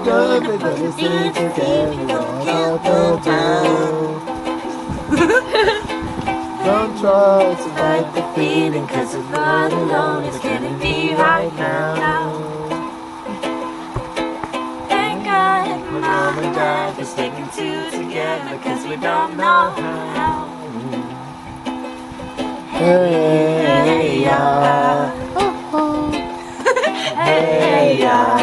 Don't be dancing together, don't kill the town. Don't try to fight the feeling, cause it's not alone, it's killing me right now. Thank God Mom and Dad are sticking two together, cause we don't know how. Hey, yeah. Hey, yeah.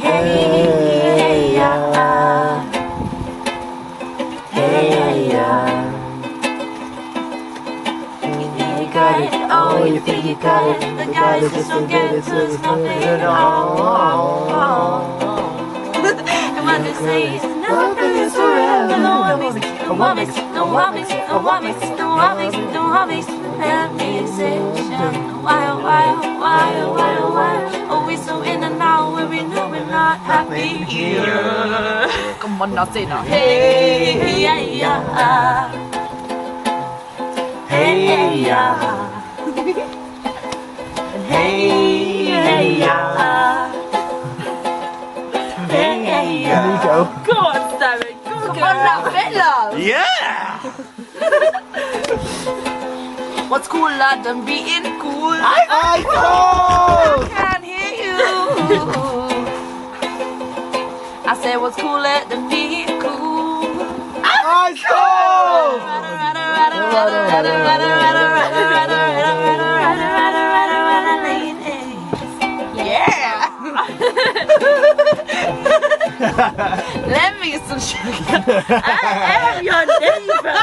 Hey, yeah. Hey, yeah. You got it, oh, you think you got it. The guys just don't get it, so it's nothing at all. And what they say is nothing is forever. No worries, no worries, no worries, no worries, no worries, no worries. Let me say, why, always so in and out where we know we're not happy here. Come on, now say now. Hey, yeah, yeah. Hey, yeah. Hey, yeah. Hey, yeah. There you go. Go on, Starry. Come on now, fellas. Yeah! What's cool, lad? I'm being cool. I know! I can't hear you. I say what's cooler than being cool. I know! Yeah. Let me some sugar. I am your neighbor.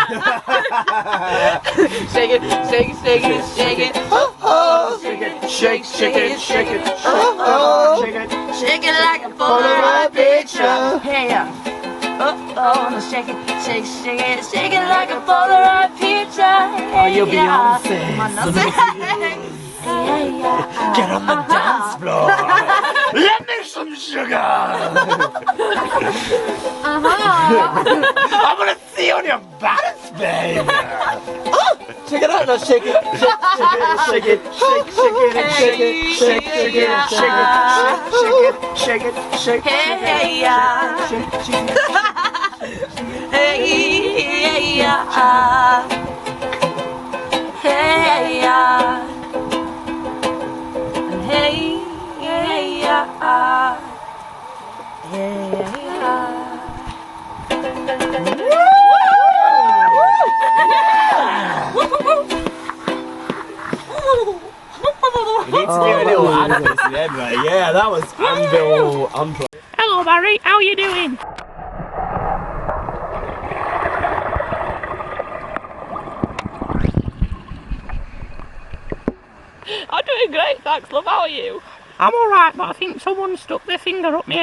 Shake it, shake it, shake it, shake it. Oh, shake it, shake, shake it, shake it. Oh, shake it, shake it like a Polaroid picture. Hey, oh, shake it, shake, shake it, shake it like a Polaroid picture. Oh, you're Beyonce. Come on, now say. Get on the dance floor. Let me some sugar. I want to see on your balance, babe. Check it out now, shake it. Shake it, shake it, shake it, shake it, shake it, shake it, shake it, shake it, Hey, yeah. Hey, yeah. Hey, yeah. Hey, yeah. Hey, yeah. You need to do a little Anvil at the end, right? Yeah, that was Anvil unplugged. Hello Barry, how are you doing? I'm doing great, thanks love, how are you? I'm alright, but I think someone stuck their finger up me